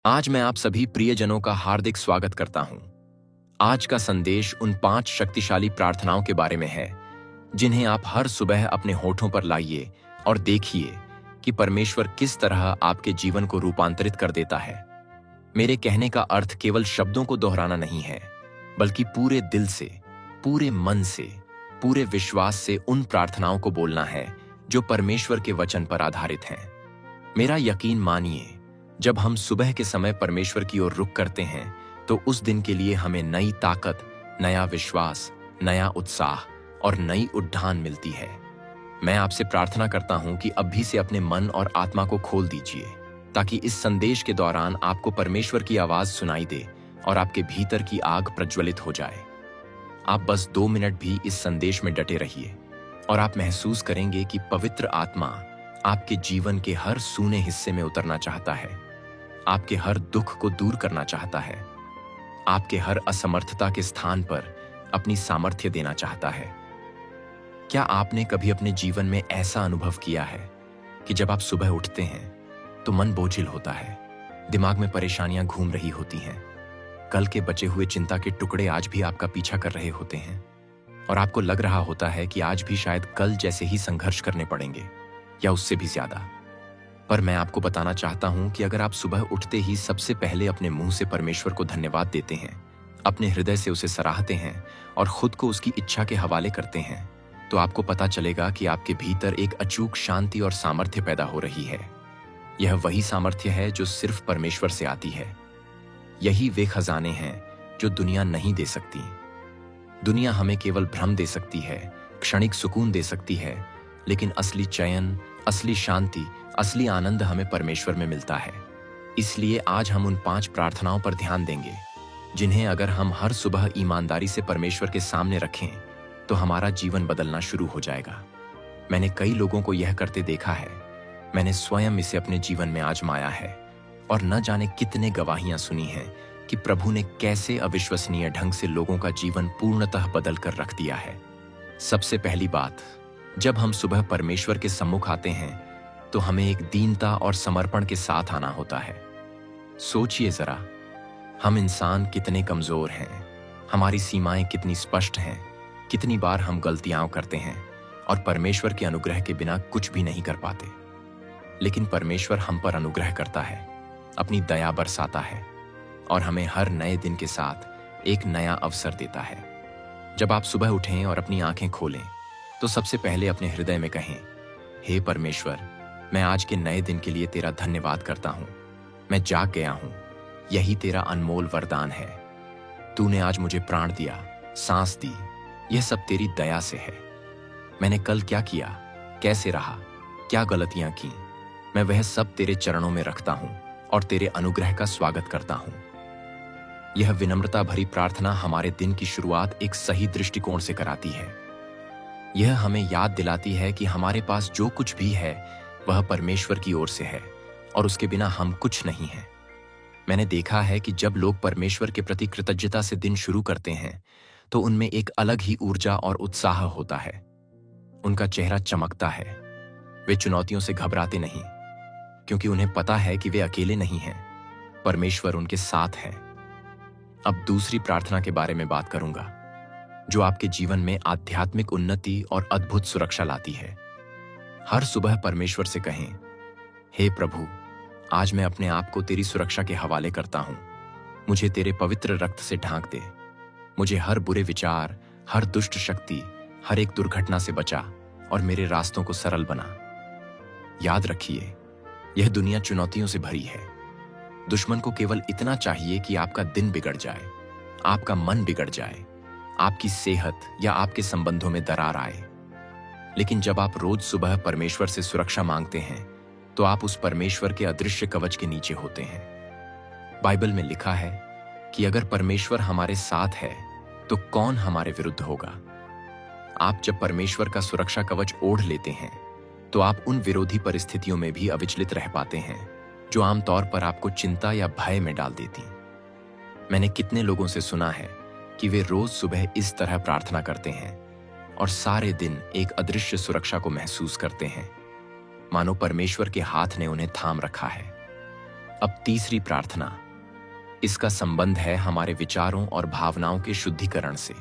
आज मैं आप सभी प्रियजनों का हार्दिक स्वागत करता हूं। आज का संदेश उन 5 शक्तिशाली प्रार्थनाओं के बारे में है जिन्हें आप हर सुबह अपने होठों पर लाइए और देखिए कि परमेश्वर किस तरह आपके जीवन को रूपांतरित कर देता है। मेरे कहने का अर्थ केवल शब्दों को दोहराना नहीं है, बल्कि पूरे दिल से, पूरे मन से, पूरे विश्वास से उन प्रार्थनाओं को बोलना है जो परमेश्वर के वचन पर आधारित हैं। मेरा यकीन मानिए, जब हम सुबह के समय परमेश्वर की ओर रुख करते हैं तो उस दिन के लिए हमें नई ताकत, नया विश्वास, नया उत्साह और नई उद्धान मिलती है। मैं आपसे प्रार्थना करता हूं कि अभी से अपने मन और आत्मा को खोल दीजिए ताकि इस संदेश के दौरान आपको परमेश्वर की आवाज सुनाई दे और आपके भीतर की आग प्रज्वलित हो जाए। आप बस 2 मिनट भी इस संदेश में डटे रहिए और आप महसूस करेंगे कि पवित्र आत्मा आपके जीवन के हर सूने हिस्से में उतरना चाहता है, आपके हर दुख को दूर करना चाहता है, आपके हर असमर्थता के स्थान पर अपनी सामर्थ्य देना चाहता है। क्या आपने कभी अपने जीवन में ऐसा अनुभव किया है कि जब आप सुबह उठते हैं तो मन बोझिल होता है, दिमाग में परेशानियां घूम रही होती हैं, कल के बचे हुए चिंता के टुकड़े आज भी आपका पीछा कर रहे होते हैं और आपको लग रहा होता है कि आज भी शायद कल जैसे ही संघर्ष करने पड़ेंगे या उससे भी ज्यादा। पर मैं आपको बताना चाहता हूं कि अगर आप सुबह उठते ही सबसे पहले अपने मुंह से परमेश्वर को धन्यवाद देते हैं, अपने हृदय से उसे सराहते हैं और खुद को उसकी इच्छा के हवाले करते हैं, तो आपको पता चलेगा कि आपके भीतर एक अचूक शांति और सामर्थ्य पैदा हो रही है। यह वही सामर्थ्य है जो सिर्फ परमेश्वर से आती है। यही वे खजाने हैं जो दुनिया नहीं दे सकती। दुनिया हमें केवल भ्रम दे सकती है, क्षणिक सुकून दे सकती है, लेकिन असली चयन, असली शांति, असली आनंद हमें परमेश्वर में मिलता है। इसलिए आज हम उन 5 प्रार्थनाओं पर ध्यान देंगे जिन्हें अगर हम हर सुबह ईमानदारी से परमेश्वर के सामने रखें तो हमारा जीवन बदलना शुरू हो जाएगा। मैंने कई लोगों को यह करते देखा है, मैंने स्वयं इसे अपने जीवन में आजमाया है और न जाने कितने गवाहियां सुनी हैं कि प्रभु ने कैसे अविश्वसनीय ढंग से लोगों का जीवन पूर्णतः बदल कर रख दिया है। सबसे पहली बात, जब हम सुबह परमेश्वर के सम्मुख आते हैं तो हमें एक दीनता और समर्पण के साथ आना होता है। सोचिए जरा, हम इंसान कितने कमजोर हैं, हमारी सीमाएं कितनी स्पष्ट हैं, कितनी बार हम गलतियां करते हैं और परमेश्वर के अनुग्रह के बिना कुछ भी नहीं कर पाते। लेकिन परमेश्वर हम पर अनुग्रह करता है, अपनी दया बरसाता है और हमें हर नए दिन के साथ एक नया अवसर देता है। जब आप सुबह उठें और अपनी आंखें खोलें तो सबसे पहले अपने हृदय में कहें, हे परमेश्वर, मैं आज के नए दिन के लिए तेरा धन्यवाद करता हूं। मैं जाग गया हूं, यही तेरा अनमोल वरदान है। तूने आज मुझे प्राण दिया, सांस दी, यह सब तेरी दया से है। मैंने कल क्या किया, कैसे रहा, क्या गलतियां की, मैं वह सब तेरे चरणों में रखता हूं और तेरे अनुग्रह का स्वागत करता हूं। यह विनम्रता भरी प्रार्थना हमारे दिन की शुरुआत एक सही दृष्टिकोण से कराती है। यह हमें याद दिलाती है कि हमारे पास जो कुछ भी है वह परमेश्वर की ओर से है और उसके बिना हम कुछ नहीं हैं। मैंने देखा है कि जब लोग परमेश्वर के प्रति कृतज्ञता से दिन शुरू करते हैं तो उनमें एक अलग ही ऊर्जा और उत्साह होता है। उनका चेहरा चमकता है, वे चुनौतियों से घबराते नहीं क्योंकि उन्हें पता है कि वे अकेले नहीं हैं, परमेश्वर उनके साथ है। अब दूसरी प्रार्थना के बारे में बात करूंगा जो आपके जीवन में आध्यात्मिक उन्नति और अद्भुत सुरक्षा लाती है। हर सुबह परमेश्वर से कहें, हे प्रभु, आज मैं अपने आप को तेरी सुरक्षा के हवाले करता हूं। मुझे तेरे पवित्र रक्त से ढांक दे। मुझे हर बुरे विचार, हर दुष्ट शक्ति, हर एक दुर्घटना से बचा और मेरे रास्तों को सरल बना। याद रखिए, यह दुनिया चुनौतियों से भरी है। दुश्मन को केवल इतना चाहिए कि आपका दिन बिगड़ जाए, आपका मन बिगड़ जाए, आपकी सेहत या आपके संबंधों में दरार आए। लेकिन जब आप रोज सुबह परमेश्वर से सुरक्षा मांगते हैं तो आप उस परमेश्वर के अदृश्य कवच के नीचे होते हैं। बाइबल में लिखा है कि अगर परमेश्वर हमारे साथ है तो कौन हमारे विरुद्ध होगा। आप जब परमेश्वर का सुरक्षा कवच ओढ़ लेते हैं तो आप उन विरोधी परिस्थितियों में भी अविचलित रह पाते हैं जो आमतौर पर आपको चिंता या भय में डाल देती। मैंने कितने लोगों से सुना है कि वे रोज सुबह इस तरह प्रार्थना करते हैं और सारे दिन एक अदृश्य सुरक्षा को महसूस करते हैं, मानो परमेश्वर के हाथ ने उन्हें थाम रखा है। अब तीसरी प्रार्थना, इसका संबंध है हमारे विचारों और भावनाओं के शुद्धिकरण से।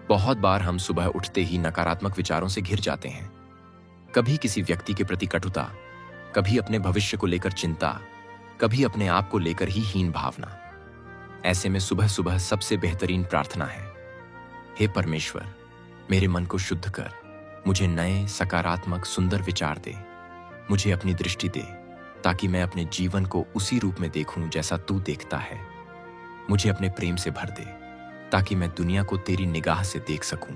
बहुत बार हम सुबह उठते ही नकारात्मक विचारों से घिर जाते हैं। कभी किसी व्यक्ति के प्रति कटुता, कभी अपने भविष्य को लेकर चिंता, कभी अपने आप को लेकर ही हीन भावना। ऐसे में सुबह सुबह सबसे बेहतरीन प्रार्थना है, हे परमेश्वर, मेरे मन को शुद्ध कर, मुझे नए सकारात्मक सुंदर विचार दे, मुझे अपनी दृष्टि दे ताकि मैं अपने जीवन को उसी रूप में देखूं जैसा तू देखता है। मुझे अपने प्रेम से भर दे ताकि मैं दुनिया को तेरी निगाह से देख सकूं।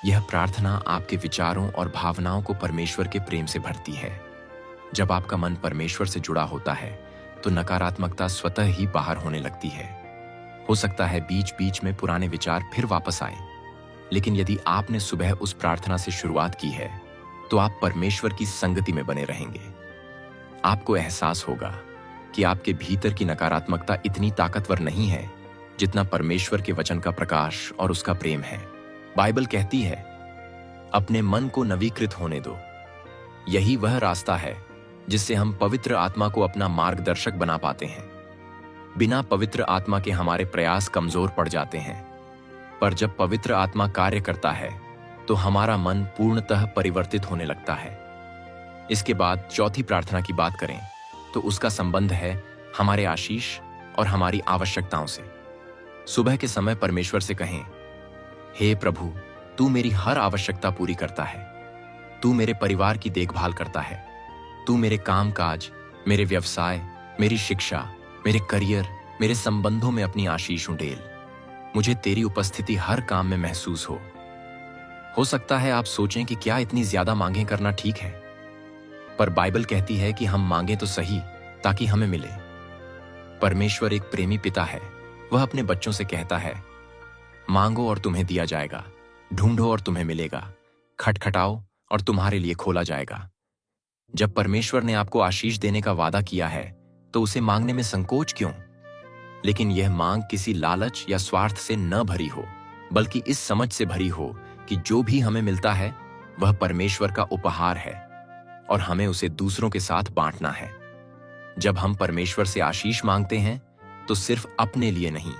यह प्रार्थना आपके विचारों और भावनाओं को परमेश्वर के प्रेम से भरती है। जब आपका मन परमेश्वर से जुड़ा होता है तो नकारात्मकता स्वतः ही बाहर होने लगती है। हो सकता है बीच बीच में पुराने विचार फिर वापस आए, लेकिन यदि आपने सुबह उस प्रार्थना से शुरुआत की है तो आप परमेश्वर की संगति में बने रहेंगे। आपको एहसास होगा कि आपके भीतर की नकारात्मकता इतनी ताकतवर नहीं है जितना परमेश्वर के वचन का प्रकाश और उसका प्रेम है। बाइबल कहती है, अपने मन को नवीकृत होने दो। यही वह रास्ता है जिससे हम पवित्र आत्मा को अपना मार्गदर्शक बना पाते हैं। बिना पवित्र आत्मा के हमारे प्रयास कमजोर पड़ जाते हैं, पर जब पवित्र आत्मा कार्य करता है तो हमारा मन पूर्णतः परिवर्तित होने लगता है। इसके बाद चौथी प्रार्थना की बात करें तो उसका संबंध है हमारे आशीष और हमारी आवश्यकताओं से। सुबह के समय परमेश्वर से कहें, हे प्रभु, तू मेरी हर आवश्यकता पूरी करता है। तू मेरे परिवार की देखभाल करता है। तू मेरे कामकाज, मेरे व्यवसाय, मेरी शिक्षा, मेरे करियर, मेरे संबंधों में अपनी आशीष उंडेल। मुझे तेरी उपस्थिति हर काम में महसूस हो सकता है आप सोचें कि क्या इतनी ज्यादा मांगें करना ठीक है, पर बाइबल कहती है कि हम मांगें तो सही ताकि हमें मिले। परमेश्वर एक प्रेमी पिता है। वह अपने बच्चों से कहता है, मांगो और तुम्हें दिया जाएगा, ढूंढो और तुम्हें मिलेगा, खटखटाओ और तुम्हारे लिए खोला जाएगा। जब परमेश्वर ने आपको आशीष देने का वादा किया है तो उसे मांगने में संकोच क्यों? लेकिन यह मांग किसी लालच या स्वार्थ से न भरी हो, बल्कि इस समझ से भरी हो कि जो भी हमें मिलता है वह परमेश्वर का उपहार है और हमें उसे दूसरों के साथ बांटना है। जब हम परमेश्वर से आशीष मांगते हैं तो सिर्फ अपने लिए नहीं,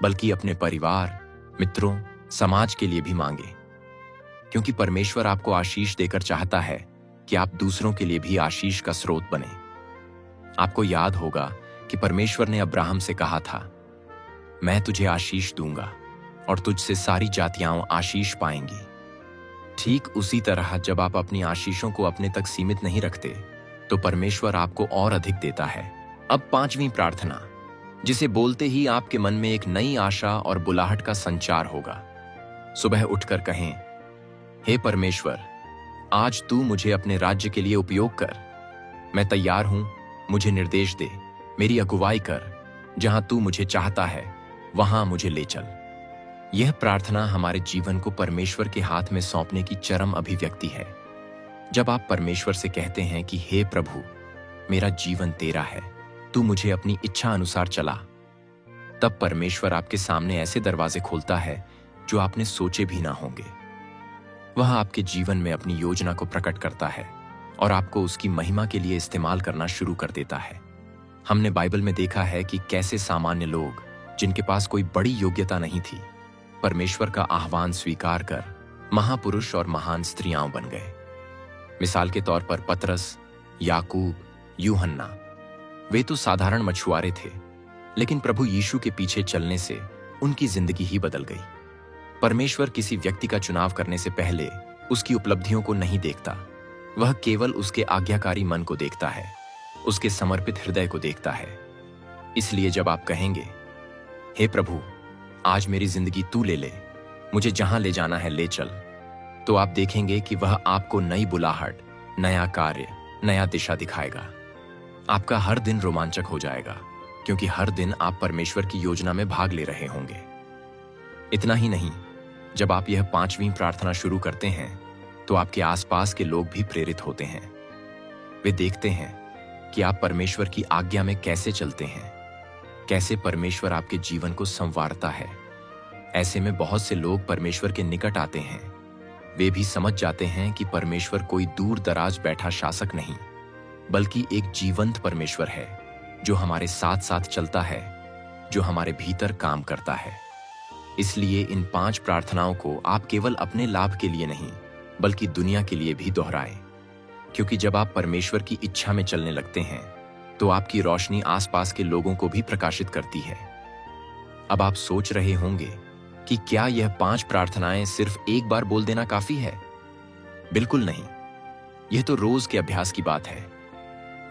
बल्कि अपने परिवार, मित्रों, समाज के लिए भी मांगे, क्योंकि परमेश्वर आपको आशीष देकर चाहता है कि आप दूसरों के लिए भी आशीष का स्रोत बने। आपको याद होगा कि परमेश्वर ने अब्राहम से कहा था, मैं तुझे आशीष दूंगा और तुझसे सारी जातियां आशीष पाएंगी। ठीक उसी तरह जब आप अपनी आशीषों को अपने तक सीमित नहीं रखते तो परमेश्वर आपको और अधिक देता है। अब पांचवी प्रार्थना, जिसे बोलते ही आपके मन में एक नई आशा और बुलाहट का संचार होगा। सुबह उठकर कहें, हे परमेश्वर, आज तू मुझे अपने राज्य के लिए उपयोग कर। मैं तैयार हूं, मुझे निर्देश दे, मेरी अगुवाई कर। जहां तू मुझे चाहता है वहां मुझे ले चल। यह प्रार्थना हमारे जीवन को परमेश्वर के हाथ में सौंपने की चरम अभिव्यक्ति है। जब आप परमेश्वर से कहते हैं कि हे प्रभु, मेरा जीवन तेरा है, तू मुझे अपनी इच्छा अनुसार चला, तब परमेश्वर आपके सामने ऐसे दरवाजे खोलता है जो आपने सोचे भी ना होंगे। वह आपके जीवन में अपनी योजना को प्रकट करता है और आपको उसकी महिमा के लिए इस्तेमाल करना शुरू कर देता है। हमने बाइबल में देखा है कि कैसे सामान्य लोग, जिनके पास कोई बड़ी योग्यता नहीं थी, परमेश्वर का आह्वान स्वीकार कर महापुरुष और महान स्त्रियां बन गए। मिसाल के तौर पर पतरस, याकूब, यूहन्ना, वे तो साधारण मछुआरे थे, लेकिन प्रभु यीशु के पीछे चलने से उनकी जिंदगी ही बदल गई। परमेश्वर किसी व्यक्ति का चुनाव करने से पहले उसकी उपलब्धियों को नहीं देखता, वह केवल उसके आज्ञाकारी मन को देखता है, उसके समर्पित हृदय को देखता है। इसलिए जब आप कहेंगे, हे प्रभु, आज मेरी जिंदगी तू ले ले, मुझे जहां ले जाना है ले चल, तो आप देखेंगे कि वह आपको नई बुलाहट, नया कार्य, नया दिशा दिखाएगा। आपका हर दिन रोमांचक हो जाएगा, क्योंकि हर दिन आप परमेश्वर की योजना में भाग ले रहे होंगे। इतना ही नहीं, जब आप यह पांचवी प्रार्थना शुरू करते हैं तो आपके आसपास के लोग भी प्रेरित होते हैं। वे देखते हैं कि आप परमेश्वर की आज्ञा में कैसे चलते हैं, कैसे परमेश्वर आपके जीवन को संवारता है। ऐसे में बहुत से लोग परमेश्वर के निकट आते हैं। वे भी समझ जाते हैं कि परमेश्वर कोई दूर दराज बैठा शासक नहीं, बल्कि एक जीवंत परमेश्वर है जो हमारे साथ साथ चलता है, जो हमारे भीतर काम करता है। इसलिए इन 5 प्रार्थनाओं को आप केवल अपने लाभ के लिए नहीं, बल्कि दुनिया के लिए भी दोहराएं। क्योंकि जब आप परमेश्वर की इच्छा में चलने लगते हैं, तो आपकी रोशनी आसपास के लोगों को भी प्रकाशित करती है। अब आप सोच रहे होंगे कि क्या यह 5 प्रार्थनाएं सिर्फ एक बार बोल देना काफी है? बिल्कुल नहीं। यह तो रोज के अभ्यास की बात है।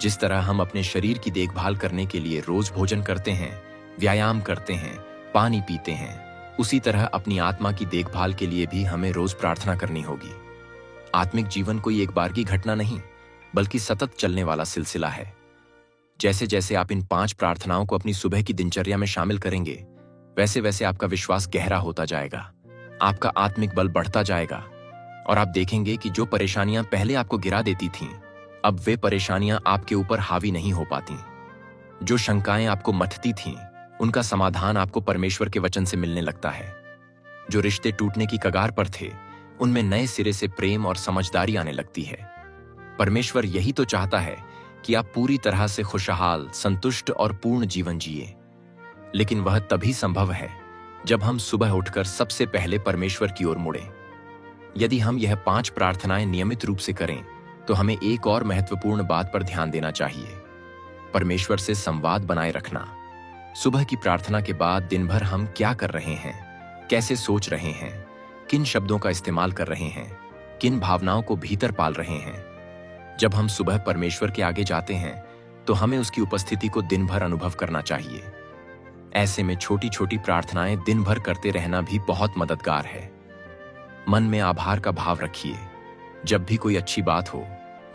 जिस तरह हम अपने शरीर की देखभाल करने के लिए रोज भोजन करते हैं, व्यायाम करते हैं, पानी पीते हैं, उसी तरह अपनी आत्मा की देखभाल के लिए भी हमें रोज प्रार्थना करनी होगी। आत्मिक जीवन कोई एक बार की घटना नहीं, बल्कि सतत चलने वाला सिलसिला है। जैसे जैसे आप इन 5 प्रार्थनाओं को अपनी सुबह की दिनचर्या में शामिल करेंगे, वैसे वैसे आपका विश्वास गहरा होता जाएगा, आपका आत्मिक बल बढ़ता जाएगा और आप देखेंगे कि जो परेशानियां पहले आपको गिरा देती थीं, अब वे परेशानियां आपके ऊपर हावी नहीं हो पाती। जो शंकाएं आपको मथती थीं, उनका समाधान आपको परमेश्वर के वचन से मिलने लगता है। जो रिश्ते टूटने की कगार पर थे, उनमें नए सिरे से प्रेम और समझदारी आने लगती है। परमेश्वर यही तो चाहता है कि आप पूरी तरह से खुशहाल, संतुष्ट और पूर्ण जीवन जिए। लेकिन वह तभी संभव है जब हम सुबह उठकर सबसे पहले परमेश्वर की ओर मुड़ें। यदि हम यह 5 प्रार्थनाएं नियमित रूप से करें, तो हमें एक और महत्वपूर्ण बात पर ध्यान देना चाहिए: परमेश्वर से संवाद बनाए रखना। सुबह की प्रार्थना के बाद दिन भर हम क्या कर रहे हैं, कैसे सोच रहे हैं, किन शब्दों का इस्तेमाल कर रहे हैं, किन भावनाओं को भीतर पाल रहे हैं। जब हम सुबह परमेश्वर के आगे जाते हैं, तो हमें उसकी उपस्थिति को दिन भर अनुभव करना चाहिए। ऐसे में छोटी छोटी प्रार्थनाएं दिन भर करते रहना भी बहुत मददगार है। मन में आभार का भाव रखिए। जब भी कोई अच्छी बात हो,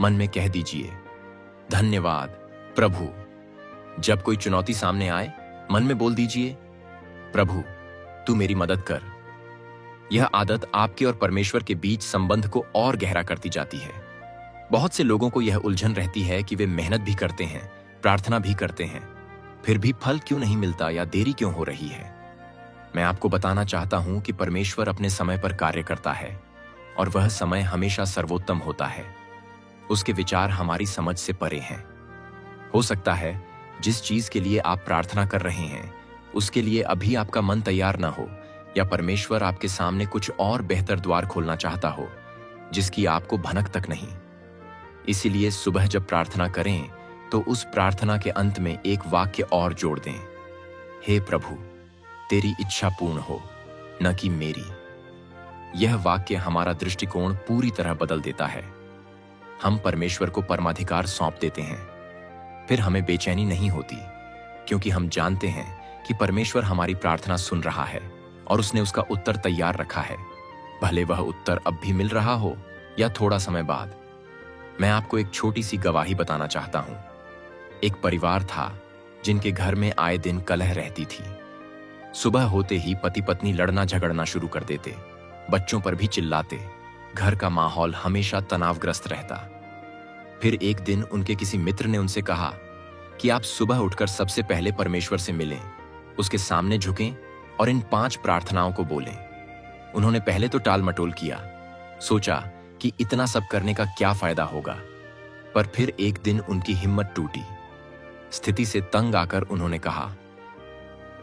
मन में कह दीजिए, धन्यवाद प्रभु। जब कोई चुनौती सामने आए, मन में बोल दीजिए, प्रभु तू मेरी मदद कर। यह आदत आपके और परमेश्वर के बीच संबंध को और गहरा करती जाती है। बहुत से लोगों को यह उलझन रहती है कि वे मेहनत भी करते हैं, प्रार्थना भी करते हैं, फिर भी फल क्यों नहीं मिलता या देरी क्यों हो रही है। मैं आपको बताना चाहता हूं कि परमेश्वर अपने समय पर कार्य करता है और वह समय हमेशा सर्वोत्तम होता है। उसके विचार हमारी समझ से परे हैं। हो सकता है जिस चीज के लिए आप प्रार्थना कर रहे हैं, उसके लिए अभी आपका मन तैयार ना हो, या परमेश्वर आपके सामने कुछ और बेहतर द्वार खोलना चाहता हो जिसकी आपको भनक तक नहीं। इसीलिए सुबह जब प्रार्थना करें, तो उस प्रार्थना के अंत में एक वाक्य और जोड़ दें, हे प्रभु तेरी इच्छा पूर्ण हो, न कि मेरी। यह वाक्य हमारा दृष्टिकोण पूरी तरह बदल देता है। हम परमेश्वर को परमाधिकार सौंप देते हैं। फिर हमें बेचैनी नहीं होती, क्योंकि हम जानते हैं कि परमेश्वर हमारी प्रार्थना सुन रहा है और उसने उसका उत्तर तैयार रखा है, भले वह उत्तर अब भी मिल रहा हो या थोड़ा समय बाद। मैं आपको एक छोटी सी गवाही बताना चाहता हूं। एक परिवार था जिनके घर में आए दिन कलह रहती थी। सुबह होते ही पति पत्नी लड़ना झगड़ना शुरू कर देते, बच्चों पर भी चिल्लाते। घर का माहौल हमेशा तनावग्रस्त रहता। फिर एक दिन उनके किसी मित्र ने उनसे कहा कि आप सुबह उठकर सबसे पहले परमेश्वर से मिलें, उसके सामने झुकें और इन 5 प्रार्थनाओं को बोलें। उन्होंने पहले तो टाल मटोल किया, सोचा कि इतना सब करने का क्या फायदा होगा, पर फिर एक दिन उनकी हिम्मत टूटी। स्थिति से तंग आकर उन्होंने कहा,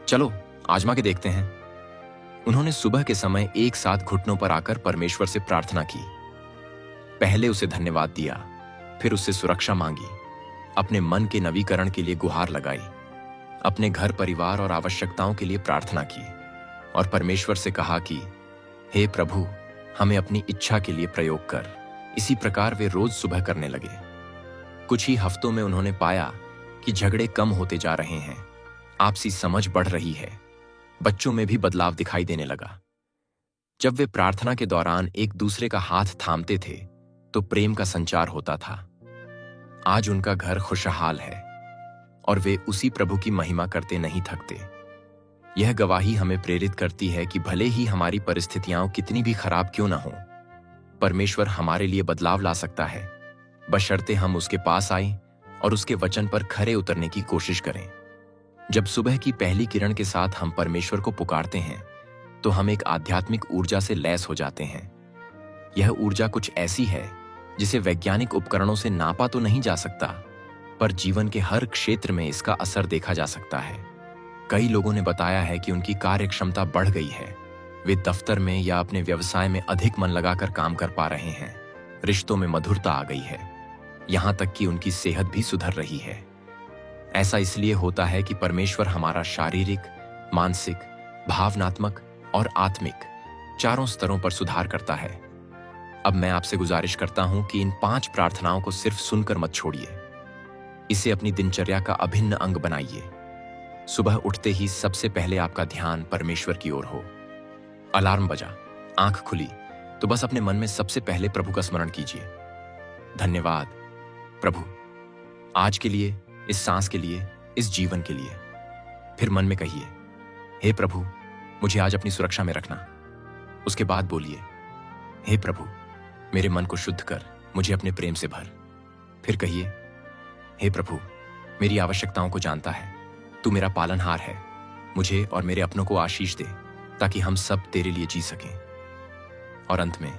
चलो आजमा के देखते हैं। उन्होंने सुबह के समय एक साथ घुटनों पर आकर परमेश्वर से प्रार्थना की। पहले उसे धन्यवाद दिया, फिर उससे सुरक्षा मांगी, अपने मन के नवीकरण के लिए गुहार लगाई, अपने घर परिवार और आवश्यकताओं के लिए प्रार्थना की और परमेश्वर से कहा कि हे प्रभु हमें अपनी इच्छा के लिए प्रयोग कर। इसी प्रकार वे रोज सुबह करने लगे। कुछ ही हफ्तों में उन्होंने पाया कि झगड़े कम होते जा रहे हैं, आपसी समझ बढ़ रही है, बच्चों में भी बदलाव दिखाई देने लगा। जब वे प्रार्थना के दौरान एक दूसरे का हाथ थामते थे, तो प्रेम का संचार होता था। आज उनका घर खुशहाल है और वे उसी प्रभु की महिमा करते नहीं थकते। यह गवाही हमें प्रेरित करती है कि भले ही हमारी परिस्थितियां कितनी भी खराब क्यों ना हो, परमेश्वर हमारे लिए बदलाव ला सकता है, बशर्ते हम उसके पास आएं और उसके वचन पर खरे उतरने की कोशिश करें। जब सुबह की पहली किरण के साथ हम परमेश्वर को पुकारते हैं, तो हम एक आध्यात्मिक ऊर्जा से लैस हो जाते हैं। यह ऊर्जा कुछ ऐसी है जिसे वैज्ञानिक उपकरणों से नापा तो नहीं जा सकता, पर जीवन के हर क्षेत्र में इसका असर देखा जा सकता है। कई लोगों ने बताया है कि उनकी कार्य क्षमता बढ़ गई है, वे दफ्तर में या अपने व्यवसाय में अधिक मन लगाकर काम कर पा रहे हैं, रिश्तों में मधुरता आ गई है, यहां तक कि उनकी सेहत भी सुधर रही है। ऐसा इसलिए होता है कि परमेश्वर हमारा शारीरिक, मानसिक, भावनात्मक और आत्मिक चारों स्तरों पर सुधार करता है। अब मैं आपसे गुजारिश करता हूं कि इन 5 प्रार्थनाओं को सिर्फ सुनकर मत छोड़िए, इसे अपनी दिनचर्या का अभिन्न अंग बनाइए। सुबह उठते ही सबसे पहले आपका ध्यान परमेश्वर की ओर हो। अलार्म बजा, आंख खुली तो बस अपने मन में सबसे पहले प्रभु का स्मरण कीजिए। धन्यवाद प्रभु, आज के लिए, इस सांस के लिए, इस जीवन के लिए। फिर मन में कहिए, हे प्रभु, मुझे आज अपनी सुरक्षा में रखना। उसके बाद बोलिए, हे प्रभु, मेरे मन को शुद्ध कर, मुझे अपने प्रेम से भर। फिर कहिए, हे प्रभु, मेरी आवश्यकताओं को जानता है, तू मेरा पालनहार है, मुझे और मेरे अपनों को आशीष दे ताकि हम सब तेरे लिए जी सकें। और अंत में,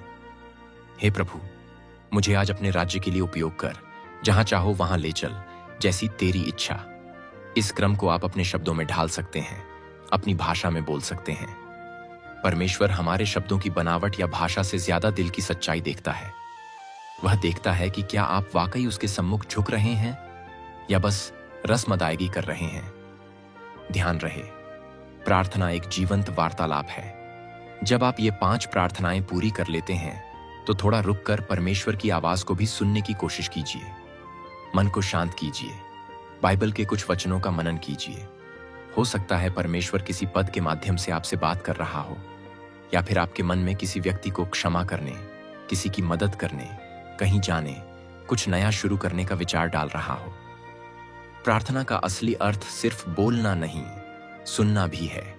हे प्रभु, मुझे आज अपने राज्य के लिए उपयोग कर, जहां चाहो वहां ले चल, जैसी तेरी इच्छा। इस क्रम को आप अपने शब्दों में ढाल सकते हैं, अपनी भाषा में बोल सकते हैं। परमेश्वर हमारे शब्दों की बनावट या भाषा से ज्यादा दिल की सच्चाई देखता है। वह देखता है कि क्या आप वाकई उसके सम्मुख झुक रहे हैं या बस रस्म अदायगी कर रहे हैं। ध्यान रहे, प्रार्थना एक जीवंत वार्तालाप है। जब आप ये 5 प्रार्थनाएं पूरी कर लेते हैं तो थोड़ा रुककर परमेश्वर की आवाज को भी सुनने की कोशिश कीजिए। मन को शांत कीजिए, बाइबल के कुछ वचनों का मनन कीजिए। हो सकता है परमेश्वर किसी पद के माध्यम से आपसे बात कर रहा हो, या फिर आपके मन में किसी व्यक्ति को क्षमा करने, किसी की मदद करने, कहीं जाने, कुछ नया शुरू करने का विचार डाल रहा हो। प्रार्थना का असली अर्थ सिर्फ बोलना नहीं, सुनना भी है।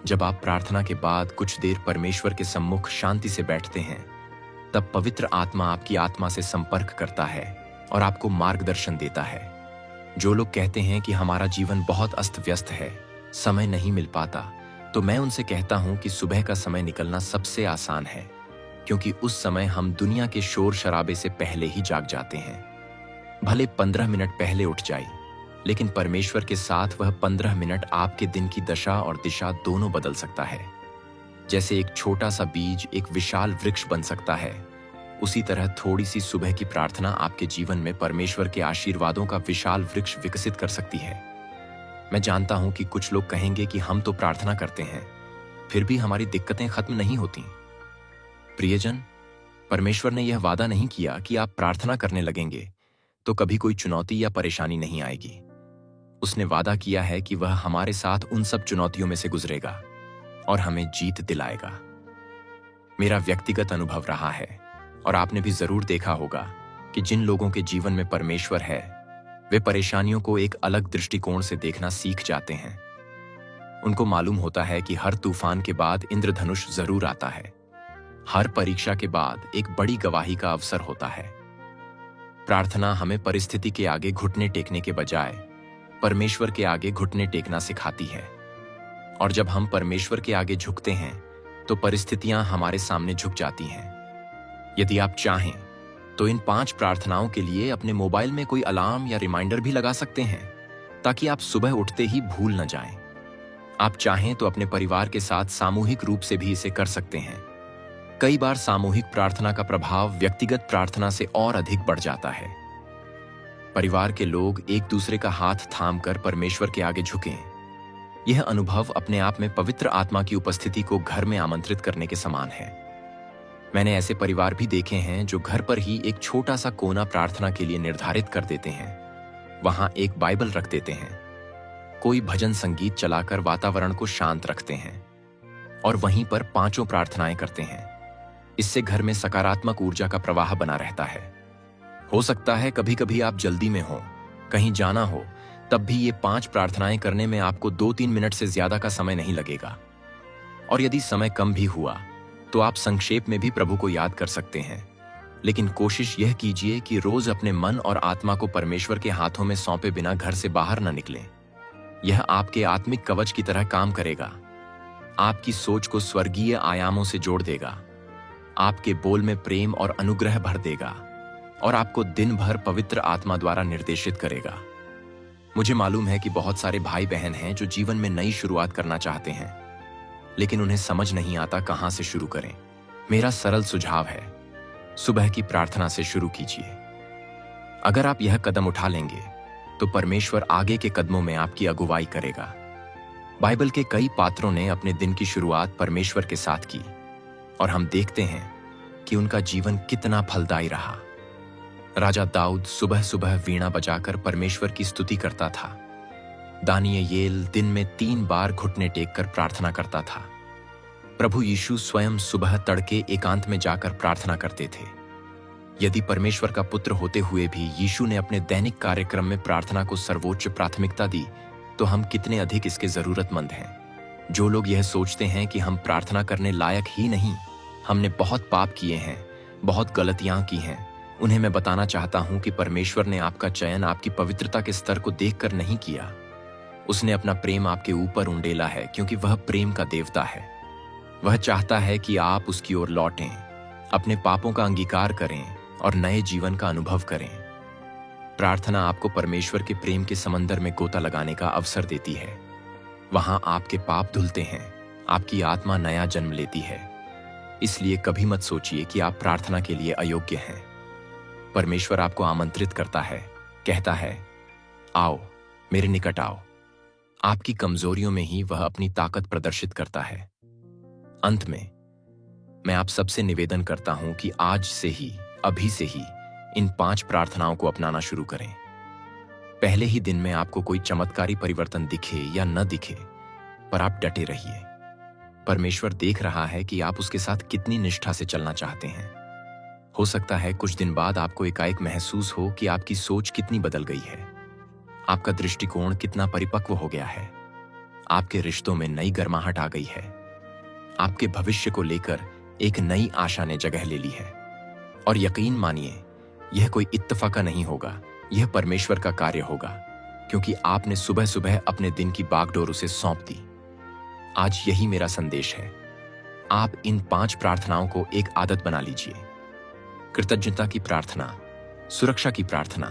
जब आप प्रार्थना के बाद कुछ देर परमेश्वर के सम्मुख शांति से बैठते हैं, तब पवित्र आत्मा आपकी आत्मा से संपर्क करता है और आपको मार्गदर्शन देता है। जो लोग कहते हैं कि हमारा जीवन बहुत अस्त व्यस्त है, समय नहीं मिल पाता, तो मैं उनसे कहता हूं कि सुबह का समय निकलना सबसे आसान है, क्योंकि उस समय हम दुनिया के शोर शराबे से पहले ही जाग जाते हैं। भले 15 मिनट पहले उठ जाए, लेकिन परमेश्वर के साथ वह 15 मिनट आपके दिन की दशा और दिशा दोनों बदल सकता है। जैसे एक छोटा सा बीज एक विशाल वृक्ष बन सकता है, उसी तरह थोड़ी सी सुबह की प्रार्थना आपके जीवन में परमेश्वर के आशीर्वादों का विशाल वृक्ष विकसित कर सकती है। मैं जानता हूं कि कुछ लोग कहेंगे कि हम तो प्रार्थना करते हैं, फिर भी हमारी दिक्कतें खत्म नहीं होती। प्रियजन, परमेश्वर ने यह वादा नहीं किया कि आप प्रार्थना करने लगेंगे तो कभी कोई चुनौती या परेशानी नहीं आएगी। उसने वादा किया है कि वह हमारे साथ उन सब चुनौतियों में से गुजरेगा और हमें जीत दिलाएगा। मेरा व्यक्तिगत अनुभव रहा है, और आपने भी जरूर देखा होगा कि जिन लोगों के जीवन में परमेश्वर है, वे परेशानियों को एक अलग दृष्टिकोण से देखना सीख जाते हैं। उनको मालूम होता है कि हर तूफान के बाद इंद्रधनुष जरूर आता है, हर परीक्षा के बाद एक बड़ी गवाही का अवसर होता है। प्रार्थना हमें परिस्थिति के आगे घुटने टेकने के बजाय परमेश्वर के आगे घुटने टेकना सिखाती है। और जब हम परमेश्वर के आगे झुकते हैं तो परिस्थितियां हमारे सामने झुक जाती हैं। यदि आप चाहें तो इन 5 प्रार्थनाओं के लिए अपने मोबाइल में कोई अलार्म या रिमाइंडर भी लगा सकते हैं, ताकि आप सुबह उठते ही भूल न जाएं। आप चाहें तो अपने परिवार के साथ सामूहिक रूप से भी इसे कर सकते हैं। कई बार सामूहिक प्रार्थना का प्रभाव व्यक्तिगत प्रार्थना से और अधिक बढ़ जाता है। परिवार के लोग एक दूसरे का हाथ थामकर परमेश्वर के आगे झुकें। यह अनुभव अपने आप में पवित्र आत्मा की उपस्थिति को घर में आमंत्रित करने के समान है। मैंने ऐसे परिवार भी देखे हैं जो घर पर ही एक छोटा सा कोना प्रार्थना के लिए निर्धारित कर देते हैं। वहां एक बाइबल रख देते हैं, कोई भजन संगीत चलाकर वातावरण को शांत रखते हैं और वहीं पर 5 प्रार्थनाएं करते हैं। इससे घर में सकारात्मक ऊर्जा का प्रवाह बना रहता है। हो सकता है कभी कभी आप जल्दी में हो, कहीं जाना हो, तब भी ये 5 प्रार्थनाएं करने में आपको 2-3 मिनट से ज्यादा का समय नहीं लगेगा। और यदि समय कम भी हुआ तो आप संक्षेप में भी प्रभु को याद कर सकते हैं। लेकिन कोशिश यह कीजिए कि रोज अपने मन और आत्मा को परमेश्वर के हाथों में सौंपे बिना घर से बाहर न निकलें। यह आपके आत्मिक कवच की तरह काम करेगा, आपकी सोच को स्वर्गीय आयामों से जोड़ देगा, आपके बोल में प्रेम और अनुग्रह भर देगा और आपको दिन भर पवित्र आत्मा द्वारा निर्देशित करेगा। मुझे मालूम है कि बहुत सारे भाई बहन हैं जो जीवन में नई शुरुआत करना चाहते हैं, लेकिन उन्हें समझ नहीं आता कहां से शुरू करें। मेरा सरल सुझाव है, सुबह की प्रार्थना से शुरू कीजिए। अगर आप यह कदम उठा लेंगे तो परमेश्वर आगे के कदमों में आपकी अगुवाई करेगा। बाइबल के कई पात्रों ने अपने दिन की शुरुआत परमेश्वर के साथ की और हम देखते हैं कि उनका जीवन कितना फलदायी रहा। राजा दाऊद सुबह सुबह वीणा बजाकर परमेश्वर की स्तुति करता था। दानियेल दिन में 3 बार घुटने टेककर प्रार्थना करता था। प्रभु यीशु स्वयं सुबह तड़के एकांत में जाकर प्रार्थना करते थे। यदि परमेश्वर का पुत्र होते हुए भी यीशु ने अपने दैनिक कार्यक्रम में प्रार्थना को सर्वोच्च प्राथमिकता दी, तो हम कितने अधिक इसके जरूरतमंद हैं। जो लोग यह सोचते हैं कि हम प्रार्थना करने लायक ही नहीं, हमने बहुत पाप किए हैं, बहुत गलतियां की हैं, उन्हें मैं बताना चाहता हूं कि परमेश्वर ने आपका चयन आपकी पवित्रता के स्तर को देखकर नहीं किया। उसने अपना प्रेम आपके ऊपर उंडेला है, क्योंकि वह प्रेम का देवता है। वह चाहता है कि आप उसकी ओर लौटें, अपने पापों का अंगीकार करें और नए जीवन का अनुभव करें। प्रार्थना आपको परमेश्वर के प्रेम के समंदर में गोता लगाने का अवसर देती है। वहां आपके पाप धुलते हैं, आपकी आत्मा नया जन्म लेती है। इसलिए कभी मत सोचिए कि आप प्रार्थना के लिए अयोग्य हैं। परमेश्वर आपको आमंत्रित करता है, कहता है, आओ, मेरे निकट आओ। आपकी कमजोरियों में ही वह अपनी ताकत प्रदर्शित करता है। अंत में मैं आप सबसे निवेदन करता हूं कि आज से ही, अभी से ही इन 5 प्रार्थनाओं को अपनाना शुरू करें। पहले ही दिन में आपको कोई चमत्कारी परिवर्तन दिखे या न दिखे, पर आप डटे रहिए। परमेश्वर देख रहा है कि आप उसके साथ कितनी निष्ठा से चलना चाहते हैं। हो सकता है कुछ दिन बाद आपको एकाएक महसूस हो कि आपकी सोच कितनी बदल गई है, आपका दृष्टिकोण कितना परिपक्व हो गया है, आपके रिश्तों में नई गर्माहट आ गई है, आपके भविष्य को लेकर एक नई आशा ने जगह ले ली है। और यकीन मानिए, यह कोई इत्तेफाक नहीं होगा, यह परमेश्वर का कार्य होगा, क्योंकि आपने सुबह सुबह अपने दिन की बागडोर उसे सौंप दी। आज यही मेरा संदेश है। आप इन 5 प्रार्थनाओं को एक आदत बना लीजिए। कृतज्ञता की प्रार्थना, सुरक्षा की प्रार्थना,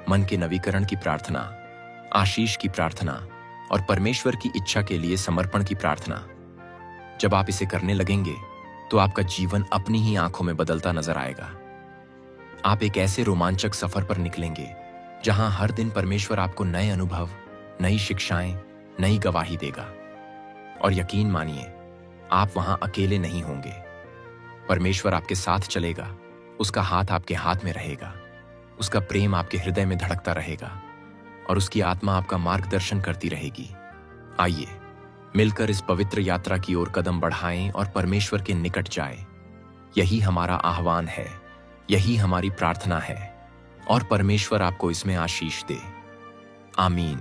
मन के नवीकरण की प्रार्थना, आशीष की प्रार्थना और परमेश्वर की इच्छा के लिए समर्पण की प्रार्थना। जब आप इसे करने लगेंगे तो आपका जीवन अपनी ही आंखों में बदलता नजर आएगा। आप एक ऐसे रोमांचक सफर पर निकलेंगे जहां हर दिन परमेश्वर आपको नए अनुभव, नई शिक्षाएं, नई गवाही देगा। और यकीन मानिए, आप वहां अकेले नहीं होंगे। परमेश्वर आपके साथ चलेगा, उसका हाथ आपके हाथ में रहेगा, उसका प्रेम आपके हृदय में धड़कता रहेगा और उसकी आत्मा आपका मार्गदर्शन करती रहेगी। आइए मिलकर इस पवित्र यात्रा की ओर कदम बढ़ाएं और परमेश्वर के निकट जाएं। यही हमारा आह्वान है, यही हमारी प्रार्थना है और परमेश्वर आपको इसमें आशीष दे। आमीन।